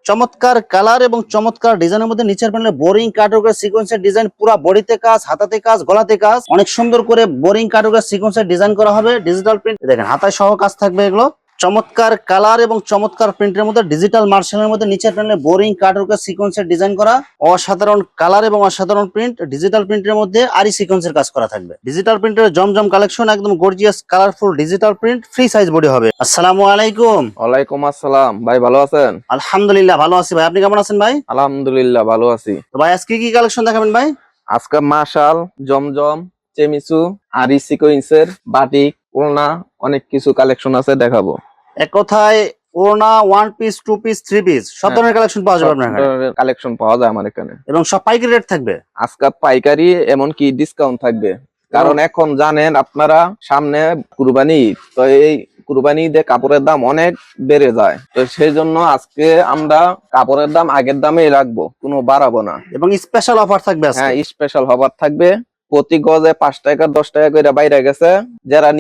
চমৎকার কালার এবং চমৎকার ডিজাইনের মধ্যে নিচের প্যানেলে বোরিং কাটওয়ার্কের সিকোয়েন্সের ডিজাইন, পুরো বডিতে কাজ, হাতাতে কাজ, গলাতে কাজ, অনেক সুন্দর করে বোরিং কাটওয়ার্কের সিকোয়েন্সের ডিজাইন করা হবে। ডিজিটাল প্রিন্ট দেখেন, হাতায় সহ কাজ থাকবে এগুলো। চমৎকার কালার এবং চমৎকার প্রিন্টের মধ্যে ডিজিটাল মার্শালের মধ্যে নিচের প্যানেলে বোরিং কাটওয়ার্কের সিকোয়েন্সের ডিজাইন করা, অসাধারণ কালার এবং অসাধারণ প্রিন্ট। ডিজিটাল প্রিন্টের মধ্যে আরি সিকোয়েন্সের কাজ করা থাকবে। ডিজিটাল প্রিন্টের জমজম কালেকশন, একদম gorgeous colourful digital print, free size body হবে। আসসালামু আলাইকুম। ওয়ালাইকুম আসসালাম ভাই, ভালো আছেন? আলহামদুলিল্লাহ ভালো আছি ভাই, আপনি কেমন আছেন ভাই? আলহামদুলিল্লাহ ভালো আছি। তো ভাই আজকে কি কালেকশন দেখাবেন ভাই? আজকে মাশাল, জমজম, চেমিসু, আরি সিকোয়েন্সের বাটিক, ওড়না অনেক কিছু কালেকশন আছে, দেখাবো। এক কথায় ওড়না, one piece, two piece, three piece সব ধরনের কালেকশন পাওয়া যাবে আপনার এখানে। কালেকশন পাওয়া যায় আমার এখানে, এবং সব পাইকারি রেট থাকবে। আজকে পাইকারি এমনকি ডিসকাউন্ট থাকবে। কারণ এখন জানেন আপনারা সামনে কুরবানি ঈদ, তো এই কুরবানি ঈদে কাপড়ের দাম অনেক বেড়ে যায়, তো সেই জন্য আজকে আমরা কাপড়ের দাম আগের দামেই রাখবো, কোনো বাড়াবো না। এবং স্পেশাল অফার থাকবে আজকে। হ্যাঁ, স্পেশাল অফার থাকবে। প্রতি গজে 5 টাকা 10 টাকা করে বাইরে গেছে। যারা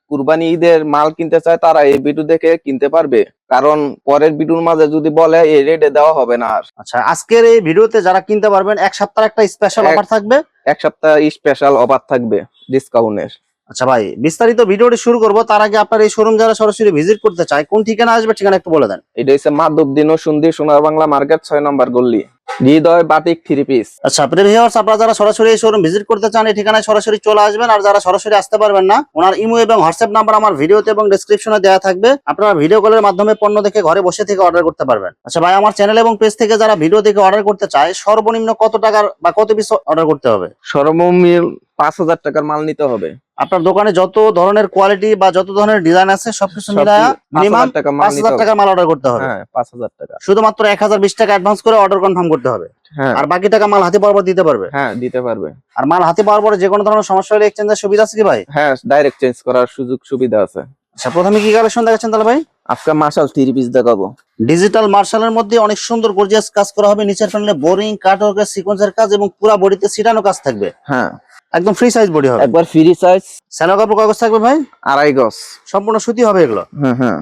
কুরবানি ঈদের মাল কিনতে চায় তারা এই ভিডিও দেখে কিনতে পারবে, কারণ পরের ভিডিওর মাঝে যদি বলে এই রেটে দেওয়া হবে না আর। আচ্ছা, আজকের এই ভিডিওতে যারা কিনতে পারবেন এক সপ্তাহ একটা স্পেশাল অফার থাকবে। এক সপ্তাহ স্পেশাল অফার থাকবে ডিসকাউন্টের। আচ্ছা ভাই, বিস্তারিত ভিডিওটি শুরু করব তার আগে আপনার এই শোরুম যারা সরাসরি ভিজিট করতে চায় কোন ঠিকানা আসবে, ঠিকানা একটু বলে দেন। এটা হচ্ছে মাধবদী নরসিংদী সোনার বাংলা মার্কেট 6 নম্বর গল্লি, হৃদয় বাটিক 3 পিস। আচ্ছা প্রিয় ভিউয়ার্স, আপনারা যারা সরাসরি এই শোরুম ভিজিট করতে চান এই ঠিকানায় সরাসরি চলে আসবেন। আর যারা সরাসরি আসতে পারবেন না, ওনার ইমো এবং হোয়াটসঅ্যাপ নাম্বার আমার ভিডিওতে এবং ডেসক্রিপশনে দেওয়া থাকবে। আপনারা ভিডিও কলের মাধ্যমে পণ্য দেখে ঘরে বসে থেকে অর্ডার করতে পারবেন। আচ্ছা ভাই, আমার চ্যানেল এবং পেজ থেকে যারা ভিডিও দেখে অর্ডার করতে চায় সর্বনিম্ন কত টাকার বা কত পিস অর্ডার করতে হবে? সর্বনিম্ন 5000 টাকার মাল নিতে হবে। আপনার দোকানে যত ধরনের কোয়ালিটি বা যত ধরনের ডিজাইন আছে সবকিছু মিলায়া মিনিমাম 5000 টাকার মাল অর্ডার করতে হবে। হ্যাঁ, 5000 টাকা। শুধুমাত্র 1020 টাকা অ্যাডভান্স করে অর্ডার কনফার্ম করতে হবে। হ্যাঁ, আর বাকি টাকা মাল হাতে পাওয়ার পর দিতে পারবে। হ্যাঁ দিতে পারবে। আর মাল হাতে পাওয়ার পরে যে কোনো ধরনের সমস্যা হলে এক্সচেঞ্জের সুবিধা আছে কি ভাই? হ্যাঁ, ডাইরেক্ট চেঞ্জ করার সুযোগ সুবিধা আছে। আচ্ছা, প্রথমে কি কালেকশন দেখাচ্ছেন তাহলে ভাই? আজকে মাশাল 3 পিস দেখাবো। ডিজিটাল মার্শালের মধ্যে অনেক সুন্দর গর্জিয়াস কাজ করা হবে। নিচের প্যানেলে বোরিং কাটওয়ার্কের সিকোয়েন্সের কাজ এবং পুরো বডিতে সিটানো কাজ থাকবে। হ্যাঁ, একদম ফ্রি সাইজ বডি হবে, একবার ফ্রি সাইজ। সেলো কাপড় কাগজ থাকবে ভাই, 2.5 গজ, সম্পূর্ণ সুতি হবে এগুলো। হ্যাঁ হ্যাঁ।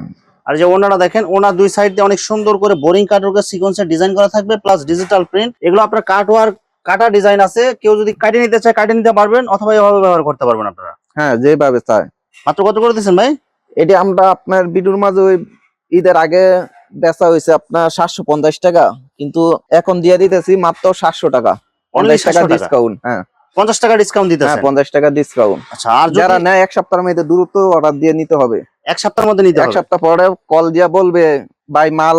আর যে ওনারা দেখেন, ওনার দুই সাইড দিয়ে অনেক সুন্দর করে বোরিং কাটওয়ার্কের সিকোয়েন্সের ডিজাইন করা থাকবে প্লাস ডিজিটাল প্রিন্ট। এগুলো আপনার কাটওয়ার্ক কাটা ডিজাইন আছে, কেউ যদি কাটে নিতে চায় কাটে নিতে পারবেন, অথবা এভাবে ব্যবহার করতে পারবেন আপনারা। হ্যাঁ, যেভাবে চায়। মাত্র কত করে দিচ্ছেন ভাই? এটি আমরা আপনার ভিডিওর মাঝে ওই ঈদের আগে বেচা হয়েছে আপনার 750 টাকা, কিন্তু এখন দিয়ে দিতেছি মাত্র 700 টাকা, 50 টাকা ডিসকাউন্ট। হ্যাঁ, 50 টাকা ডিসকাউন্ট দিতেছেন? হ্যাঁ, 50 টাকা ডিসকাউন্ট। আচ্ছা, আর যারা নেয় এক সপ্তাহের মধ্যে দ্রুত অর্ডার দিয়ে নিতে হবে। এক সপ্তাহের মধ্যে নিতে হবে। এক সপ্তাহ পরে কল দিয়া বলবে ভাই মাল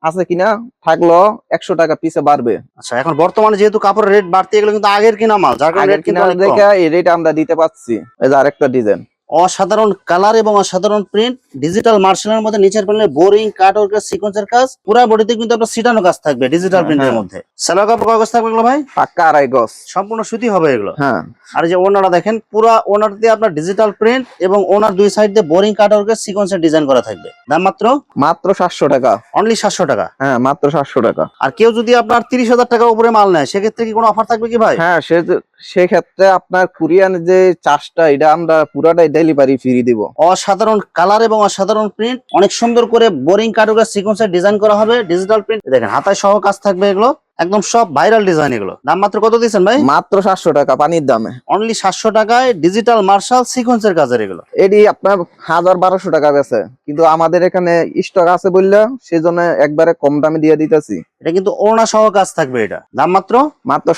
আছে কিনা, থাকলো 100 টাকা পিছে বাড়বে। আচ্ছা, এখন বর্তমানে যেহেতু কাপড়ের রেট বাড়তে গেলে কিন্তু আগের কিনা মাল, যার কারণে রেট কিন্তু অনেক কম। দেখে এই রেট আমরা দিতে পাচ্ছি। এই যে আরেকটা ডিজাইন, অসাধারণ কালার এবং অসাধারণ প্রিন্ট। ডিজিটাল মার্শালের মধ্যে নিচের প্যানেলে বোরিং কাটওয়ার্কের সিকোয়েন্সের কাজ, পুরো বডিতে কিন্তু আপনার সিটানো কাজ থাকবে ডিজিটাল প্রিন্টের মধ্যে। সেলো কাপড় কাগজ থাকবে এগুলো ভাই, পাক্কা 2.5 গজ, সম্পূর্ণ সুতি হবে এগুলো। হ্যাঁ। আর যে ওনারা দেখেন, পুরো ওনার দিয়ে আপনার ডিজিটাল প্রিন্ট এবং ওনার দুই সাইড দিয়ে বোরিং কাটওয়ার্কের সিকোয়েন্সের ডিজাইন করা থাকবে। দাম মাত্র 700 টাকা, অনলি 700 টাকা। হ্যাঁ, মাত্র 700 টাকা। আর কেউ যদি আপনার 30,000 টাকার উপরে মাল নেয় সেক্ষেত্রে কি কোনো অফার থাকবে কি ভাই? হ্যাঁ, সেক্ষেত্রে আপনার কুরিয়ান যে চার্জটা, এটা আমরা পুরাটাই ডেলিভারি ফ্রি দিব। অসাধারণ কালার এবং অসাধারণ প্রিন্ট, অনেক সুন্দর করে বোরিং কাটওয়ার্কের সিকোয়েন্সের ডিজাইন করা হবে। ডিজিটাল প্রিন্ট দেখেন, হাতায় সহ কাজ থাকবে এগুলো, একদম সব ভাইরাল ডিজাইন এগুলো। দাম মাত্র কত দিচ্ছেন ভাই? মাত্র 700 টাকা পানির দামে, অনলি 700 টাকায় ডিজিটাল মার্শাল সিকোয়েন্সের কাজের এগুলো। এটি আপনার 1200 টাকা বেচে, কিন্তু আমাদের এখানে স্টক আছে বললে সেজন্য একবারে কম দামে দিয়ে দিতেছি। এটা কিন্তু ওড়না সহ কাজ থাকবে। এটা দাম মাত্র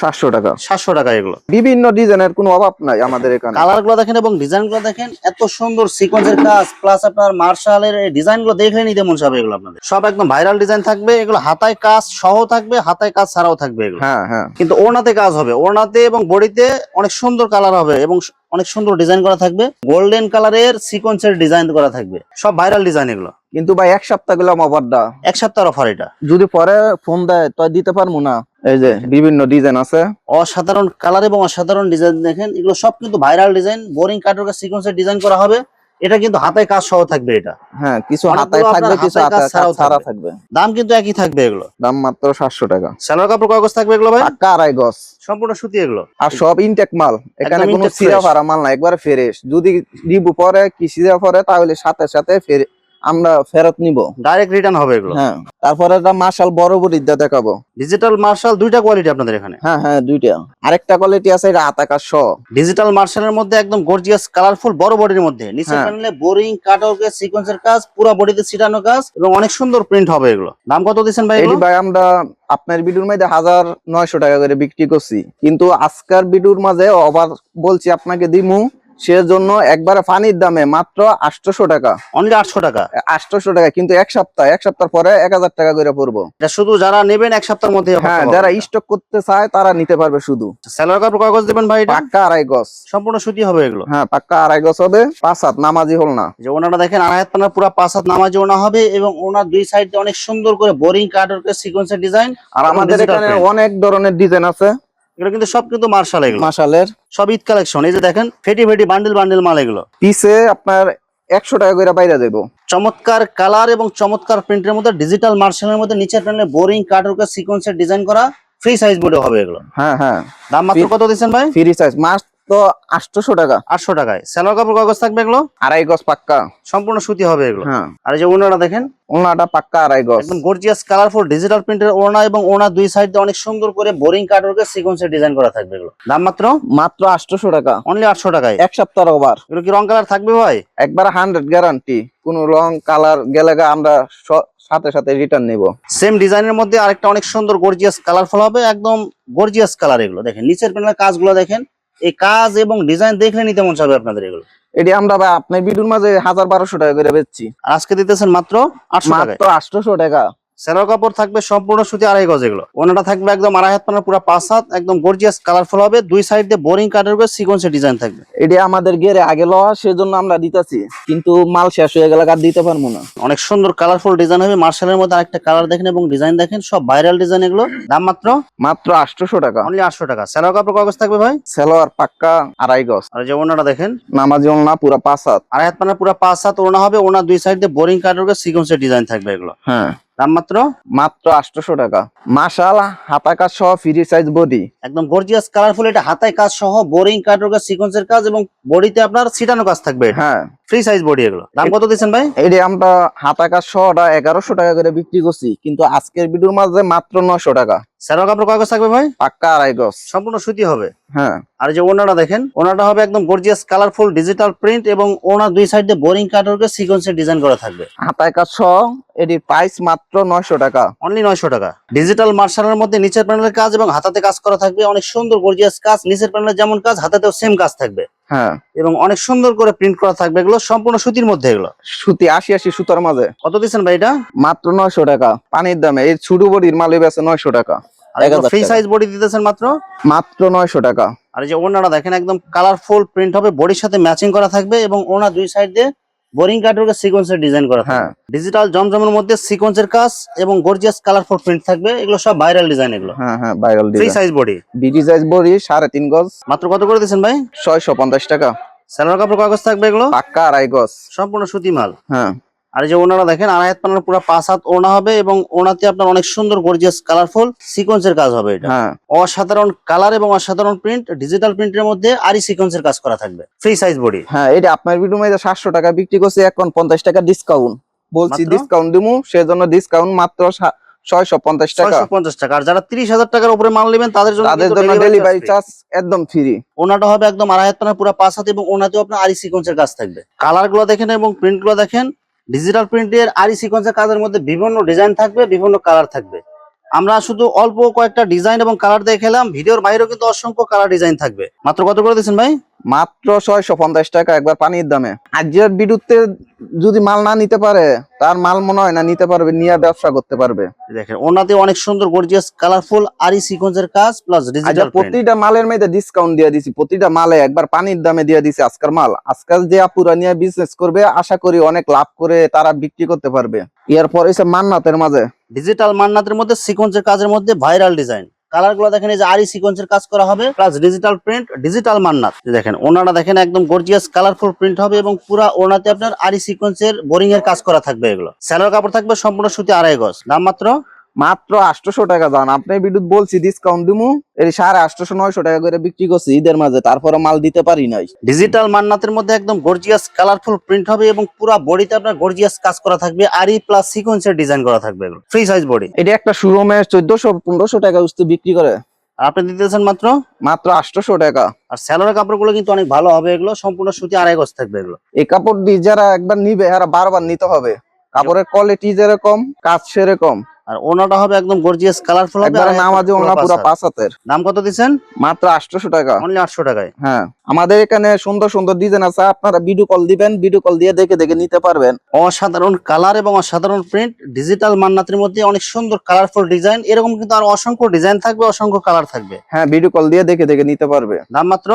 700 টাকা, 700 টাকা এগুলো। বিভিন্ন ডিজাইনের কোনো অভাব নাই আমাদের এখানে। কালার গুলো দেখেন এবং ডিজাইন গুলো দেখেন, এত সুন্দর সিকোয়েন্সের কাজ প্লাস আপনার মার্শালের ডিজাইন গুলো দেখলে নিতে মন চাবে। এগুলো আপনাদের সব একদম ভাইরাল ডিজাইন থাকবে। এগুলো হাতায় কাজ সহ থাকবে, হাতায় কাজ ছাড়াও থাকবে এগুলো। হ্যাঁ হ্যাঁ, কিন্তু ওড়নাতে কাজ হবে, ওড়নাতে এবং বডিতে অনেক সুন্দর কালার হবে এবং অনেক সুন্দর ডিজাইন করা থাকবে। গোল্ডেন কালারের সিকোয়েন্সের ডিজাইন করা থাকবে, সব ভাইরাল ডিজাইন এগুলো। কিন্তু ভাই এক সপ্তাহ গেলাম অফারটা, এক সপ্তাহের অফার এটা। যদি পরে ফোন দেয় তো দিতে পারবো না। এই যে বিভিন্ন ডিজাইন আছে, অসাধারণ কালার এবং অসাধারণ ডিজাইন দেখেন, এগুলো সব কিন্তু ভাইরাল ডিজাইন। বোরিং কাটওয়ার্কের সিকোয়েন্সের ডিজাইন করা হবে। এটা কিন্তু হাতায় কাজ সহ থাকবে। এটা হ্যাঁ, কিছু অনেকগুলো হাতায় থাকবে, আপনার কিছু হাতায় কাজ হাতায় ছাড়াও ছাড়া থাকবে। থাকবে। দাম কিন্তু একই থাকবে এগুলো। দাম মাত্র 700 টাকা। সালোয়ার কাপড় কাগজ থাকবে এগুলো ভাই, পাক্কা 2.5 গজ, সম্পূর্ণ সুতি এগুলো। আর সব ইনটেক মাল, এখানে একদম কোনো intake সিরা fresh। ফারা মাল না, একবারে ফ্রেশ। যদি রিবু পরে কি সিরা পরে তাহলে সাথে সাথে আমরা ফেরত নিব। ডাইরেক্ট রিটার্ন হবে এগুলো। হ্যাঁ, তারপরে একটা মার্শাল বড় বড়িটা দেখাবো। ডিজিটাল মার্শাল দুইটা কোয়ালিটি আপনাদের এখানে। হ্যাঁ হ্যাঁ, দুইটা। আরেকটা কোয়ালিটি আছে, এটা আতাকার শ। ডিজিটাল মার্শালের মধ্যে একদম গর্জিয়াস কালারফুল বড় বডির মধ্যে নিচের হ্যাঁ। প্যানেলে বোরিং কাটওয়ার্কের সিকোয়েন্সের কাজ, পুরো বডিতে ছিটানো কাজ এবং অনেক সুন্দর প্রিন্ট হবে এগুলো। দাম কত দিচ্ছেন ভাই এটি এগুলো? ভাই আমরা আপনার ভিডিওর মধ্যে 1900 টাকা করে বিক্রি করছি, কিন্তু আজকের ভিডিওর মাঝে আবার বলছি আপনাকে দিমু, সেজন্য একবারে পানির দামে মাত্র 800 টাকা। অনলি 800 টাকা। 800 টাকা, কিন্তু এক সপ্তাহ পরে 1000 টাকা করে পড়বো। এটা শুধু যারা নেবেন এক সপ্তাহের মধ্যে। হ্যাঁ, যারা স্টক করতে চায় তারা নিতে পারবে। শুধু সেলোয়ার কাপড় কয় গজ দিবেন ভাই এটা? পাক্কা 2.5 গজ। সম্পূর্ণ সুতি হবে এগুলো। হ্যাঁ, পাক্কা 2.5 গজ হবে, 5 হাত নামাজি হল না। যে ওনাটা দেখেন আড়াই হাত পানার পুরো 5 হাত নামাজি ওনা হবে এবং ওনার দুই সাইডে অনেক সুন্দর করে বোরিং কাটওয়ার্কের সিকোয়েন্সের ডিজাইন। আর আমাদের এখানে অনেক ধরনের ডিজাইন আছে। এগুলো কিন্তু সব কিন্তু মার্শাল, এগুলো মাশালের সব ঈদ কালেকশন। এই যে দেখেন ফেটি ফেটি বান্ডেল বান্ডেল মাল এগুলো। পিসে আপনার 100 টাকা করে বাইরে দেবো। চমৎকার কালার এবং চমৎকার প্রিন্টের মধ্যে ডিজিটাল মার্শালের মধ্যে নিচের প্যানেলে বোরিং কাটওয়ার্কের সিকোয়েন্সের ডিজাইন করা, ফ্রি সাইজ বোর্ডে হবে এগুলো। হ্যাঁ হ্যাঁ, দাম মাত্র কত দিচ্ছেন ভাই? ফ্রি সাইজ মাত্র 800 টাকা। 800 টাকায়। সেলোয়ার কাপড় কয় গজ থাকবে এগুলো? 2.5 গজ পাক্কা। সম্পূর্ণ সুতি হবে এগুলো। হ্যাঁ, আর এই যে ওনাটা দেখেন, ওনাটা পাক্কা 2.5 গজ। একদম গর্জিয়াস কালারফুল ডিজিটাল প্রিন্টের ওড়না এবং ওড়না দুই সাইড দিয়ে অনেক সুন্দর করে বোরিং কাটওয়ার্কের সিকোয়েন্সের ডিজাইন করা থাকবে এগুলো। দাম মাত্র মাত্র 800 টাকা। অনলি 800 টাকায়। এক সপ্তাহ ওভার। এগুলো কি রং কালার থাকবে ভাই? একবার 100 গ্যারান্টি, কোন রং কালার গেলে আমরা সাথে সাথে রিটার্ন নিব। সেম ডিজাইনের মধ্যে আরেকটা অনেক সুন্দর গর্জিয়াস কালারফুল হবে, একদম গর্জিয়াস কালার এগুলো। দেখেন নিচের প্যানেলের কাজগুলো দেখেন, এই কাজ এবং ডিজাইন দেখলে নিতে মন চাবে আপনাদের এগুলো। এটি আমরা ভাই আপনার ভিডিওর মাঝে 1200 টাকা করে বেচছি, আর আজকে দিতেছেন মাত্র 800 টাকায়। মাত্র 800 টাকা। সেলোয়ার কাপড় থাকবে সম্পূর্ণ সুতি 2.5 গজ এগুলো। ওনাটা থাকবে একদম 2.5 হাত পানার পুরো 5 হাত, একদম গর্জিয়াস কালারফুল হবে, দুই সাইড দিয়ে বোরিং কাটওয়ার্কের সিকোয়েন্সের ডিজাইন থাকবে। এটি আমাদের গেরে আগে লওয়া, সেজন্য আমরা দিতেছি, কিন্তু মাল শেষ হয়ে গেলে আর দিতে পারবো না। অনেক সুন্দর কালারফুল ডিজাইন হবে। মার্শালের মধ্যে আরেকটা কালার দেখেন এবং ডিজাইন দেখেন, সব ভাইরাল ডিজাইন এগুলো। দাম মাত্র মাত্র 800 টাকা। অনলি 800 টাকা। সেলোয়ার কাপড় কয় গজ থাকবে ভাই? সেলোয়ার পাক্কা 2.5 গজ। আর যে ওনাটা দেখেন, নামাজি ওড়না পুরো 5 হাত। 2.5 হাত পানার পুরো 5 হাত ওড়না হবে, ওনার দুই সাইড দিয়ে বোরিং কাটওয়ার্কের সিকোয়েন্সের ডিজাইন থাকবে এগুলো। হ্যাঁ, দাম মাত্র মাত্র 800 টাকা। মাশাল হাতা কাজ সহ ফ্রি সাইজ বডি, একদম গর্জিয়াস কালারফুল। এটা হাতায় কাজ সহ বোরিং কাটওয়ার্কের সিকোয়েন্সের কাজ এবং বডিতে আপনার ছিটানো কাজ থাকবে। হ্যাঁ, ফ্রি সাইজ বডি এগুলো। দাম কত দিচ্ছেন ভাই? এটি আমরা হাতা কাজ সহটা 1100 টাকা করে বিক্রি করছি, কিন্তু আজকের ভিডিওর মাঝে মাত্র 900 টাকা। সেলোয়ার কাপড় কয় গজ থাকবে ভাই? পাক্কা 2.5 গজ। সম্পূর্ণ সুতি হবে। হ্যাঁ, আর যে ওনাটা দেখেন, ওনাটা হবে একদম গর্জিয়াস কালারফুল ডিজিটাল প্রিন্ট এবং ওনার দুই সাইডে বোরিং কাটওয়ার্কের সিকোয়েন্সের ডিজাইন করা থাকবে। হাতায় কাজ সহ এটির প্রাইস মাত্র 900 টাকা। অনলি 900 টাকা। ডিজিটাল মার্শালের মধ্যে নিচের প্যানেলের কাজ এবং হাতাতে কাজ করা থাকবে, অনেক সুন্দর গর্জিয়াস কাজ। নিচের প্যানেলে যেমন কাজ, হাতাতেও সেম কাজ থাকবে হ্যাঁ, এবং অনেক সুন্দর করে প্রিন্ট করা থাকবে। এগুলো সম্পূর্ণ সুতির মধ্যে এগুলো। সুতি 80 সুতার মাঝে। কত দিচ্ছেন ভাই এটা? মাত্র 900 টাকা পানির দামে। এই ছোট বডির মাল বেচে 900 টাকা। আর ফ্রি সাইজ বডি দিতেছেন মাত্র মাত্র 900 টাকা। আর যে ওনাটা দেখেন, একদম কালারফুল প্রিন্ট হবে, বডির সাথে ম্যাচিং করা থাকবে এবং ওনা দুই সাইড দিয়ে বোরিং কাটওয়ার্কের সিকোয়েন্সের ডিজাইন করা থাকবে। হ্যাঁ, ডিজিটাল জমজমের মধ্যে সিকোয়েন্সের কাজ এবং গর্জিয়াস কালারফুল প্রিন্ট থাকবে। এগুলো সব ভাইরাল ডিজাইন এগুলো। হ্যাঁ হ্যাঁ, viral free design. Size body, BD size body 3.5 গজ। মাত্র কত করে দিচ্ছেন ভাই? 650 টাকা। সেলোয়ার কাপড় কাগজ থাকবে এগুলো পাক্কা 2.5 গজ। সম্পূর্ণ সুতি মাল। হ্যাঁ, আর এই যে ওনারা দেখেন, 2.5 হাত পানার পুরো 5 হাত ওড়না হবে এবং ওড়নাতে আপনার অনেক সুন্দর গর্জিয়াস কালারফুল সিকোয়েন্সের কাজ হবে। এটা হ্যাঁ, অসাধারণ কালার এবং অসাধারণ প্রিন্ট, ডিজিটাল প্রিন্টের মধ্যে আরি সিকোয়েন্সের কাজ করা থাকবে। Free size body. হ্যাঁ, এটা আপনার ভিডিও মধ্যে 700 টাকা বিক্রি করছি, এখন 50 টাকা ডিসকাউন্ট বলছি। মাত্র? ডিসকাউন্ট দিমু, সেজন্য ডিসকাউন্ট মাত্র 650 টাকা। 650 টাকা। আর যারা 30,000 টাকার উপরে মাল নেবেন তাদের জন্য ডেলিভারি চার্জ একদম ফ্রি। ওনাটা হবে একদম 2.5 হাত পানার পুরো 5 হাত এবং ওনাতেও আপনার আরি সিকোয়েন্সের কাজ থাকবে। কালার গুলো দেখেন এবং প্রিন্ট গুলো দেখেন। ডিজিটাল প্রিন্টের আরি সিকোয়েন্সের কাজের মধ্যে বিভিন্ন ডিজাইন থাকবে, বিভিন্ন কালার থাকবে। আমরা শুধু অল্প কয়েকটা ডিজাইন এবং কালার দেখালাম, ভিডিওর বাইরেও কিন্তু অসংখ্য কালার ডিজাইন থাকবে। মাত্র কত করে দিচ্ছেন ভাই? মাত্র 650 টাকা একবার পানির দামে। আজকের ভিডিওতে যদি মাল না নিতে পারে, তার মাল মনে হয় না নিতে পারবে, নিয়ে ব্যবসা করতে পারবে। দেখেন ওনাতে অনেক সুন্দর গর্জিয়াস কালারফুল আরি সিকোয়েন্সের কাজ প্লাস ডিজিটাল প্রিন্ট। প্রতিটা মালের মধ্যে ডিসকাউন্ট দিয়ে দিছি, প্রতিটা মালে একবার পানির দামে দিয়ে দিছি। আজকের মাল, আজকাল যে আপুরা নিয়ে বিজনেস করবে, আশা করি অনেক লাভ করে তারা বিক্রি করতে পারবে। এরপর এসে মান্নাতের মাঝে ডিজিটাল মান্নাতের মধ্যে সিকোয়েন্সের কাজের মধ্যে ভাইরাল ডিজাইন। কালার গুলো দেখেন, এই যে আরি সিকোয়েন্সের কাজ করা হবে প্লাস ডিজিটাল প্রিন্ট, ডিজিটাল মান্নাত। দেখেন ওনারা দেখেন একদম গর্জিয়াস কালারফুল প্রিন্ট হবে এবং পুরো ওনাতে আপনার আরি সিকোয়েন্সের বোরিং এর কাজ করা থাকবে। এগুলো সেলোয়ার কাপড় থাকবে সম্পূর্ণ সুতি 2.5 গজ। দাম মাত্র মাত্র 800 টাকা দাম। আপনি বিদ্যুৎ বলছি ডিসকাউন্ট দিমু, এই 850 900 টাকা করে বিক্রি করছি ঈদের মাঝে, তারপরে মাল দিতে পারি নাই। ডিজিটাল মান্নাতের মধ্যে একদম গর্জিয়াস কালারফুল প্রিন্ট হবে এবং পুরো বডিতে আপনার গর্জিয়াস কাজ করা থাকবে, আরি প্লাস সিকোয়েন্সের ডিজাইন করা থাকবে, এগুলো ফ্রি সাইজ বডি। এটা একটা শোরুমে 1400 1500 টাকা উস্তে বিক্রি করে, আর আপনি দিতেছেন মাত্র মাত্র 800 টাকা। আর স্যালোয়ার কাপড়গুলো কিন্তু অনেক ভালো হবে, এগুলো সম্পূর্ণ সুতি, আড়াই গজ থাকবে এগুলো। এই কাপড় দিয়ে যারা একবার নিবে এরা বারবার নিতে হবে, কাপড়ের কোয়ালিটি যেরকম কাজ সেরকম। আর ওনাটা হবে একদম গর্জিয়াস কালারফুল হবে, একবার নামাজি ওনা পুরো 5 হাতের। দাম কত দিচ্ছেন? মাত্র 800 টাকা, অনলি 800 টাকায়। হ্যাঁ আমাদের এখানে সুন্দর সুন্দর ডিজাইন আছে, আপনারা ভিডিও কল দিবেন, ভিডিও কল দিয়ে দেখে দেখে নিতে পারবেন। অসাধারণ কালার এবং অসাধারণ প্রিন্ট, ডিজিটাল মান্নাতের মধ্যে অনেক সুন্দর কালারফুল ডিজাইন, এরকম কিন্তু আর অসংখ্য ডিজাইন থাকবে, অসংখ্য কালার থাকবে। হ্যাঁ ভিডিও কল দিয়ে দেখে দেখে নিতে পারবে। দাম মাত্র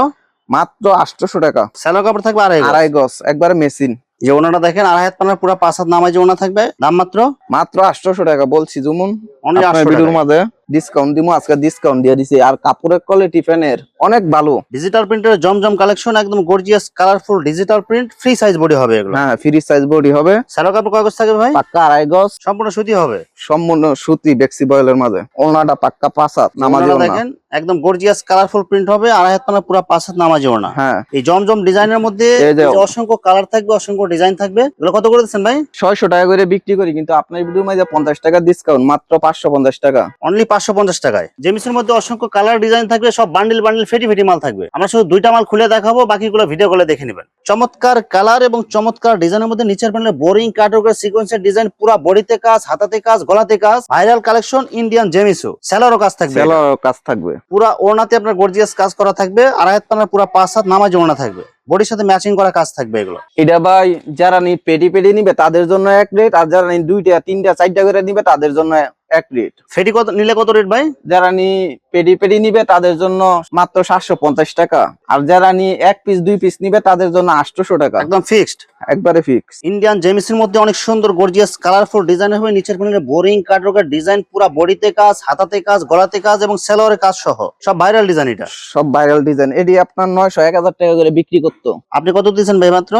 মাত্র 800 টাকা। স্যালোয়ার কাপড় থাকবে আড়াই গজ, একবারে মেশিন। যে ওনাটা দেখেন আড়াই হাত পানার পুরো 5 হাত নামাজি ওনা থাকবে, দাম মাত্র 800 টাকা বলছি জুমুন। অনলি 800 ভিডিওর টাকা। মাঝে ডিসকাউন্ট দিমু, আজকে ডিসকাউন্ট দিয়ে দিছি। আর কাপড়ের কোয়ালিটি ফ্যানের অনেক ভালো। ডিজিটাল প্রিন্টের জমজম কালেকশন, একদম gorgeous colourful digital print, free size body হবে এগুলো। হ্যাঁ ফ্রি সাইজ বডি হবে। স্যালোয়ার কাপড় কয় গজ থাকবে ভাই? পাক্কা আড়াই গজ, সম্পূর্ণ সুতি হবে, সম্পূর্ণ সুতি বেক্সি বয়েলের মাঝে। ওনাটা পাক্কা 5 হাত নামাজি ওনাটা ওনা। দেখেন একদম গর্জিয়াস কালারফুল প্রিন্ট হবে, আড়াই হাত পানার পুরো 5 হাত নামাজি ওনা। হ্যাঁ এই জমজম ডিজাইনের মধ্যে এই যে এই যে অসংখ্য কালার থাকবে, অসংখ্য ডিজাইন থাকবে। এগুলো কত করে দিচ্ছেন ভাই? 600 টাকা করে বিক্রি করি, কিন্তু আপনার ভিডিও মাঝে 50 টাকা ডিসকাউন্ট, মাত্র 550 টাকা। অনলি 550 টাকায়। জেমিসের মধ্যে অসংখ্য কালার ডিজাইন থাকবে, সব বান্ডিল বান্ডিল ফেটি ফেটি মাল থাকবে। আমরা শুধু দুইটা মাল খুলে দেখাবো, বাকিগুলো ভিডিও কলে দেখে নেবেন। চমৎকার কালার এবং চমৎকার ডিজাইনের মধ্যে নিচের প্যানেলে বোরিং কাটওয়ার্কের সিকোয়েন্সের ডিজাইন, পুরো বডিতে কাজ, হাতাতে কাজ, গলাতে কাজ, ভাইরাল কালেকশন ইন্ডিয়ান জেমিসু। স্যালোয়ারও কাজ থাকবে, সেলার কাজ থাকবে, পুরো ওড়নাতে আপনার গর্জিয়াস কাজ করা থাকবে, আড়াই হাত পানার পুরো 5 হাত নামাজি ওড়না থাকবে, বডির সাথে ম্যাচিং করা কাজ থাকবে এগুলো। এটা ভাই যারা নি পেটি পেটি নিবে তাদের জন্য এক রেট, আর যারা নি 2টা 3টা 4টা করে নিবে তাদের জন্য এক রেট। ফেটি কত নিলে কত রেট ভাই? যারা নি পেটি পেটি নিবে তাদের জন্য মাত্র 750 টাকা, আর যারা নি 1 পিস 2 পিস নিবে তাদের জন্য 800 টাকা, একদম ফিক্সড, একবারে ফিক্স। ইন্ডিয়ান জেমিসের মধ্যে অনেক সুন্দর গর্জিয়াস কালারফুল ডিজাইন হবে, নিচের প্যানেলে বোরিং কাটওয়ার্কের ডিজাইন, পুরো বডিতে কাজ, হাতাতে কাজ, গলাতে কাজ এবং সেলোয়ারের কাজ সহ সব ভাইরাল ডিজাইন। এটা সব ভাইরাল ডিজাইন। এটি আপনার 900 1000 টাকা করে বিক্রি করতো, আপনি কত দিয়েছেন ভাই? মাত্র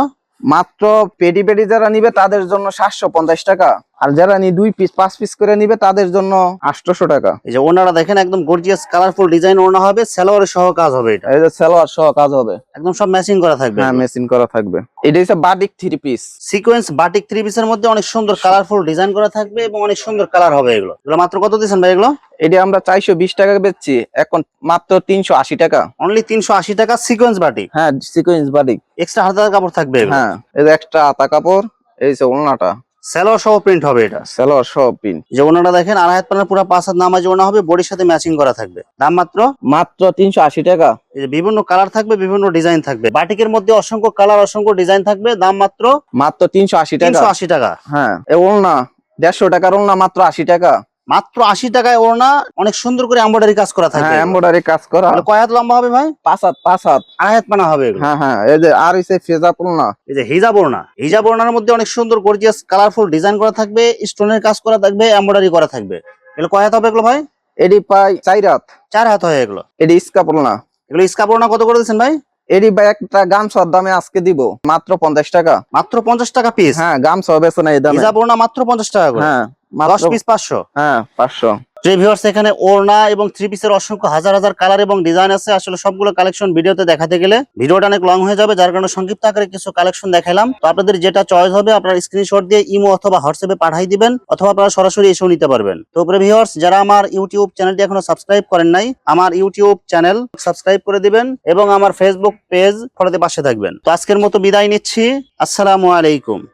মাত্র পেটি পেটি যারা নিবে তাদের জন্য 750 টাকা, আর যারা নি 2 পিস 5 পিস করে নিবে তাদের জন্য 800 টাকা। এই যে ওনারা দেখেন একদম গর্জিয়াস কালারফুল ডিজাইন ওনা হবে, সেলোয়ারের সহ কাজ হবে, এটা এই যে সালোয়ার সহ কাজ হবে, একদম সব ম্যাচিং করা থাকবে। হ্যাঁ মেশিন করা থাকবে। এটা হচ্ছে বাটিক 3 পিস সিকোয়েন্স বাটিক 3 পিসের মধ্যে অনেক সুন্দর কালারফুল ডিজাইন করা থাকবে এবং অনেক সুন্দর কালার হবে এগুলো। এগুলো মাত্র কত দিয়েছেন ভাই? এগুলো এটা আমরা 420 টাকা বেচছি, এখন মাত্র 380 টাকা। অনলি 380 টাকা সিকোয়েন্স বাটিক। হ্যাঁ সিকোয়েন্স বাটিক, এক্সট্রা হাতার কাপড় থাকবে এগুলো। হ্যাঁ এই যে এক্সট্রা আতা কাপড়, এই যে ওড়নাটা সেলোয়ার সহ প্রিন্ট হবে এটা। সালোয়ার সহ পিন। যে ওনাটা দেখেন আড়াই হাত পানার পুরো 5 হাত নামাজি ওনা হবে, বডির সাথে ম্যাচিং করা থাকবে। দাম মাত্র মাত্র 380 টাকা। এই যে বিভিন্ন কালার থাকবে, বিভিন্ন ডিজাইন থাকবে, বাটিকের মধ্যে অসংখ্য কালার, অসংখ্য ডিজাইন থাকবে। দাম মাত্র 380 টাকা। 380 টাকা। হ্যাঁ এই ওড়না 150 টাকার ওড়না মাত্র 80 টাকা। মাত্র 80 টাকায় ওড়না, অনেক সুন্দর করে এমব্রয়ডারি কাজ করা থাকবে। হ্যাঁ এমব্রয়ডারি কাজ করা। এগুলো কয় হাত লম্বা হবে ভাই? 5 হাত 5 হাত। আড়াই হাত পানা হবে এগুলো। হ্যাঁ হ্যাঁ এই যে আর হইছে ফেজাব ওড়না। এই যে হিজাব ওড়না, হিজাব ওড়নার মধ্যে অনেক সুন্দর গর্জিয়াস কালারফুল ডিজাইন করা থাকবে, স্টোনের কাজ করা থাকবে, এমব্রয়ডারি করা থাকবে। এগুলো কয় হাত হবে এগুলো ভাই? এডি পাই 4 হাত। 4 হাত হয় এগুলো। এডি স্কাপ ওড়না। এগুলো স্কার্ফ ওড়না কত করে দিচ্ছেন ভাই? এডি ভাই একটা গামছার দামে আজকে দিব মাত্র 50 টাকা। মাত্র 50 টাকা পিস। হ্যাঁ গামছা বেচে না এই দামে। হিজাব ওড়না মাত্র 50 টাকা করে। হ্যাঁ 10 মাত্র পিস 500। হ্যাঁ 500। ভিউয়ার্স এখানে ওড়না এবং 3 পিসের অসংখ্য হাজার হাজার কালার এবং ডিজাইন আছে। আসলে সবগুলো কালেকশন ভিডিওতে দেখাতে গেলে ভিডিওটা অনেক লং হয়ে যাবে, যার কারণে সংক্ষিপ্ত আকারে কিছু কালেকশন দেখালাম। তো আপনাদের যেটা চয়েস হবে আপনারা স্ক্রিনশট দিয়ে ইমো অথবা হোয়াটসঅ্যাপে পাঠিয়ে দিবেন, অথবা আপনারা সরাসরি এসেও নিতে পারবেন। তো ভিউয়ার্স যারা আমার ইউটিউব চ্যানেলটি এখনো সাবস্ক্রাইব করেন নাই, আমার ইউটিউব চ্যানেল সাবস্ক্রাইব করে দিবেন এবং আমার ফেসবুক পেজ ফলোতে পাশে থাকবেন। তো আজকের মতো বিদায় নিচ্ছি, আসসালামু আলাইকুম।